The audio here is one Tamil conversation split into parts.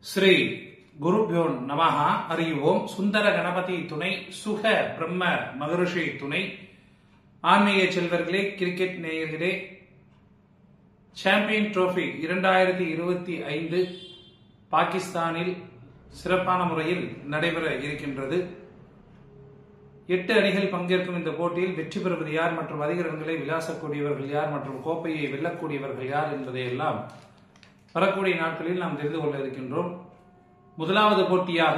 ஸ்ரீ குருப்யோ நமஹ. அறிவோம். சுந்தர கணபதி துணை, சுக பிரம்ம மகரிஷி துணை. ஆன்மீக செல்வர்களே, கிரிக்கெட் நேயர்களே, சாம்பியன் டிரோபி 2025 பாகிஸ்தானில் சிறப்பான முறையில் நடைபெற இருக்கின்றது. 8 அணிகள் பங்கேற்கும் இந்த போட்டியில் வெற்றி பெறுவது யார் மற்றும் அதிக ரன்களை விளாசக்கூடியவர்கள் யார் மற்றும் கோப்பையை வெல்லக்கூடியவர்கள் யார் என்பதை எல்லாம் வரக்கூடிய நாட்களில் நாம் தெரிந்து கொள்ள இருக்கின்றோம். முதலாவது போட்டியாக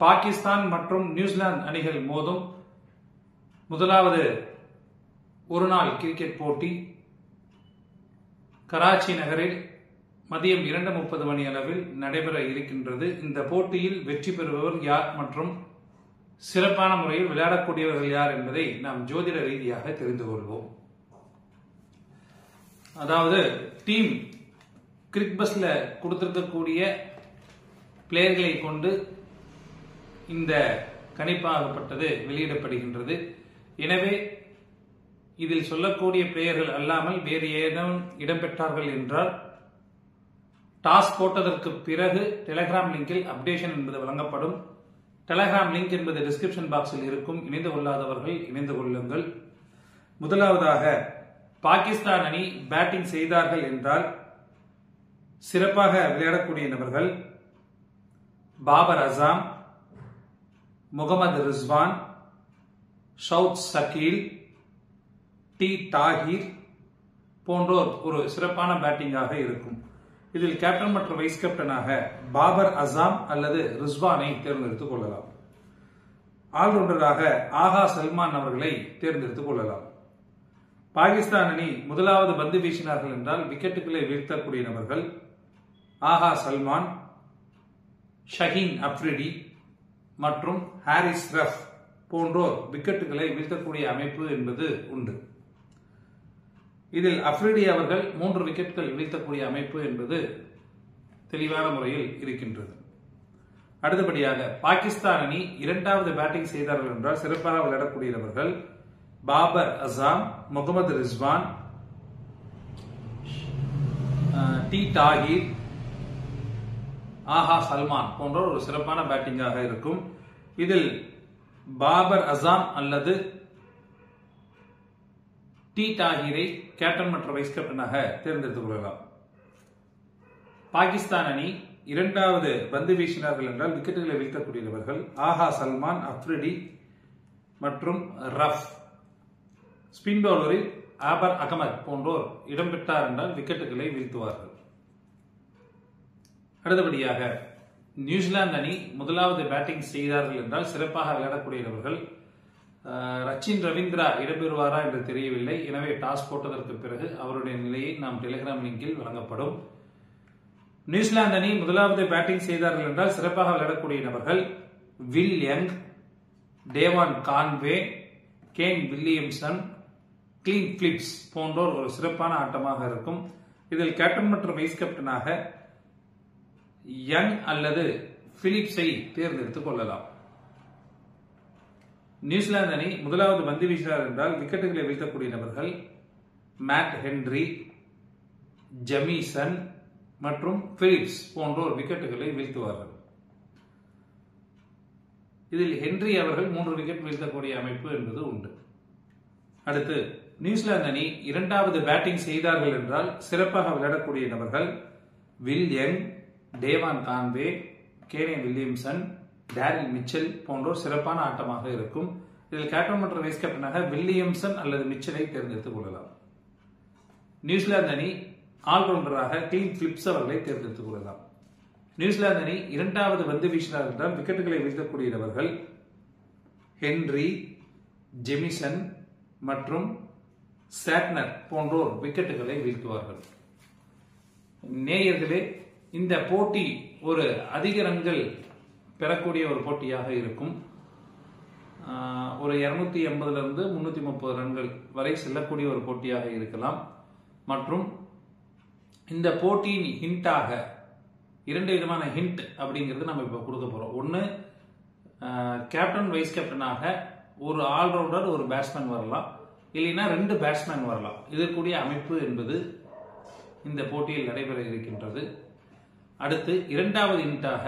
பாகிஸ்தான் மற்றும் நியூசிலாந்து அணிகள் மோதும் முதலாவது ஒருநாள் கிரிக்கெட் போட்டி கராச்சி நகரில் மதியம் 2:30 மணி அளவில் நடைபெற இருக்கின்றது. இந்த போட்டியில் வெற்றி பெறுபவர் யார் மற்றும் சிறப்பான முறையில் விளையாடக்கூடியவர்கள் யார் என்பதை நாம் ஜோதிட ரீதியாக தெரிந்து கொள்வோம். அதாவது டீம் கிரிக்பஸ்ல கொடுத்திருக்கக்கூடிய பிளேயர்களை கொண்டு இந்த கணிப்பாகப்பட்டது வெளியிடப்படுகின்றது. எனவே இதில் சொல்லக்கூடிய பிளேயர்கள் அல்லாமல் வேறு ஏதேனும் இடம்பெற்றார்கள் என்றால் டாஸ் போட்டதற்கு பிறகு டெலிகிராம் லிங்கில் அப்டேஷன் என்பது வழங்கப்படும். டெலிகிராம் லிங்க் என்பது டிஸ்கிரிப்ஷன் பாக்ஸில் இருக்கும். இணைந்து கொள்ளாதவர்கள் இணைந்து கொள்ளுங்கள். முதலாவதாக பாகிஸ்தான் அணி பேட்டிங் செய்தார்கள் என்றால் சிறப்பாக விளையாடக்கூடிய நபர்கள் பாபர் அசாம், முகமது ரிஸ்வான், ஷவுத் சக்கீல், டி தாஹிர் போன்றோர் ஒரு சிறப்பான பேட்டிங்காக இருக்கும். இதில் கேப்டன் மற்றும் வைஸ் கேப்டனாக பாபர் அசாம் அல்லது ரிஸ்வானை தேர்ந்தெடுத்துக் கொள்ளலாம். ஆல்ரவுண்டராக ஆகா சல்மான் அவர்களை தேர்ந்தெடுத்துக் கொள்ளலாம். பாகிஸ்தான் அணி முதலாவது பந்து வீசினார்கள் என்றால் விக்கெட்டுகளை வீழ்த்தக்கூடிய நபர்கள் ஆகா சல்மான், ஷஹீன் அப்ரிடி மற்றும் ஹாரிஸ் ரஃப் போன்றோர் விக்கெட்டுகளை வீழ்த்தக்கூடிய அமைப்பு என்பது உண்டு. இதில் அப்ரிடி அவர்கள் 3 விக்கெட்டுகள் வீழ்த்தக்கூடிய அமைப்பு என்பது தெளிவான முறையில் இருக்கின்றது. அடுத்தபடியாக பாகிஸ்தான் அணி இரண்டாவது பேட்டிங் செய்தார்கள் என்றால் சிறப்பாக விளையாடக்கூடிய நபர்கள் பாபர் அசாம், முகமது ரிஸ்வான், டி தாஹிர், ஆஹா சல்மான் போன்றோர் ஒரு சிறப்பான பேட்டிங்காக இருக்கும். இதில் பாபர் அசாம் அல்லது டி தாஹிரை கேப்டன் மற்றும் வைஸ் கேப்டனாக தேர்ந்தெடுத்துக் கொள்ளலாம். பாகிஸ்தான் அணி இரண்டாவது பந்து வீசினார்கள் என்றால் விக்கெட்டுகளை வீழ்த்தக்கூடியவர்கள் ஆஹா சல்மான், அப்ரிடி மற்றும் ரஃப். ஸ்பின் பவுலரில் ஆபர் அகமது போன்றோர் இடம்பெற்றார் என்றால் விக்கெட்டுகளை வீழ்த்துவார்கள். அடுத்தபடியாக நியூசிலாந்து அணி முதலாவது பேட்டிங் செய்தார்கள் என்றால் சிறப்பாக விளையாடக்கூடியவர்கள் ரச்சின் ரவீந்திரா இடம்பெறுவாரா என்று தெரியவில்லை. எனவே டாஸ் போட்டதற்கு பிறகு அவருடைய நிலையை நாம் டெலிகிராம் லிங்கில் வழங்கப்படும். நியூசிலாந்து அணி முதலாவது பேட்டிங் செய்தார்கள் என்றால் சிறப்பாக விளையாடக்கூடிய நபர்கள் Will Young, Devon Conway, Kane Williamson, Glenn Phillips போன்றோர் ஒரு சிறப்பான ஆட்டமாக இருக்கும். இதில் கேப்டன் மற்றும் வைஸ் கேப்டனாக யங் அல்லது பிலிப்ஸை தேர்ந்தெடுத்துக் கொள்ளலாம். நியூசிலாந்து அணி முதலாவது பந்து வீசினார் என்றால் விக்கெட்டுகளை வீழ்த்தக்கூடிய நபர்கள் மேட் ஹென்றி, ஜமீசன் மற்றும் பிலிப்ஸ் போன்றோர் விக்கெட்டுகளை வீழ்த்துவார்கள். இதில் ஹென்றி அவர்கள் 3 விக்கெட் வீழ்த்தக்கூடிய அமைப்பு என்பது உண்டு. அடுத்து நியூசிலாந்து அணி இரண்டாவது பேட்டிங் செய்தார்கள் என்றால் சிறப்பாக விளையாடக்கூடிய நபர்கள் Will Young, Devon Conway, Kane Williamson, Daryl Mitchell போன்றோர் சிறப்பான ஆட்டமாக இருக்கும். இதில் கேப்டன் மற்றும் வைஸ் கேப்டனாக வில்லியம்சன் அல்லது மிச்சலை தேர்ந்தெடுத்துக் கொள்ளலாம். நியூசிலாந்து அணி ஆல்ரவுண்டராக கிளீன் பிலிப்ஸ் அவர்களை தேர்ந்தெடுத்துக் கொள்ளலாம். நியூசிலாந்து அணி இரண்டாவது பந்து வீசினார் என்றால் விக்கெட்டுகளை வீழ்த்தக்கூடிய நபர்கள் ஹென்றி, ஜெமிசன் மற்றும் சாட்னர் போன்றோர் விக்கெட்டுகளை வீழ்த்துவார்கள். நேயர்களே, இந்த போட்டி ஒரு அதிக ரன்கள் பெறக்கூடிய ஒரு போட்டியாக இருக்கும். ஒரு 280 330 ரன்கள் வரை செல்லக்கூடிய ஒரு போட்டியாக இருக்கலாம். மற்றும் இந்த போட்டியின் ஹிண்டாக 2 விதமான ஹிண்ட் அப்படிங்கிறது நம்ம இப்போ கொடுக்க போறோம். ஒன்று, கேப்டன் வைஸ் கேப்டனாக ஒரு ஆல்ரவுண்டர் ஒரு பேட்ஸ்மேன் வரலாம், இல்லைன்னா 2 பேட்ஸ்மேன் வரலாம். இதற்குரிய அமைப்பு என்பது இந்த போட்டியில் நடைபெற இருக்கின்றது. அடுத்து இரண்டாவது இன்ட்டாக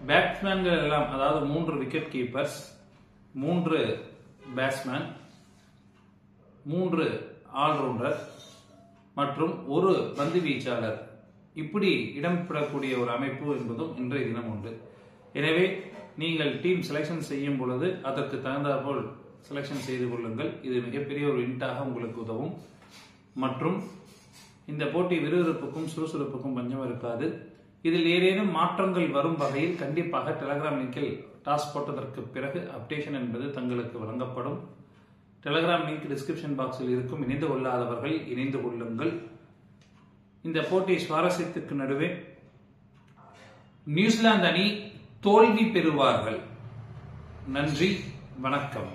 பேட்ஸ்மேன்கள் எல்லாம், அதாவது 3 விக்கெட் கீப்பர்ஸ், 3 பேட்ஸ்மேன், 3 ஆல்ரவுண்டர் மற்றும் 1 பந்து வீச்சாளர், இப்படி இடம்பெறக்கூடிய ஒரு அமைப்பு என்பதும் இன்றைய தினம் உண்டு. எனவே நீங்கள் டீம் செலக்ஷன் செய்யும் பொழுது அதற்கு தகுந்தாற்போல் செலக்ஷன் செய்து கொள்ளுங்கள். இது மிகப்பெரிய ஒரு இன்ட்டாக உங்களுக்கு உதவும். மற்றும் இந்த போட்டி விறுவிறுப்புக்கும் சுறுசுறுப்புக்கும் பஞ்சம் இருக்காது. இதில் ஏதேனும் மாற்றங்கள் வரும் வகையில் கண்டிப்பாக டெலகிராம் லிங்கில் டாஸ் போட்டதற்கு பிறகு அப்டேஷன் என்பது தங்களுக்கு வழங்கப்படும். டெலகிராம் லிங்க் டிஸ்கிரிப்ஷன் பாக்ஸில் இருக்கும். இணைந்து கொள்ளாதவர்கள் இணைந்து கொள்ளுங்கள். இந்த போட்டி சுவாரஸ்யத்திற்கு நடுவே நியூசிலாந்து அணி தோல்வி பெறுவார்கள். நன்றி, வணக்கம்.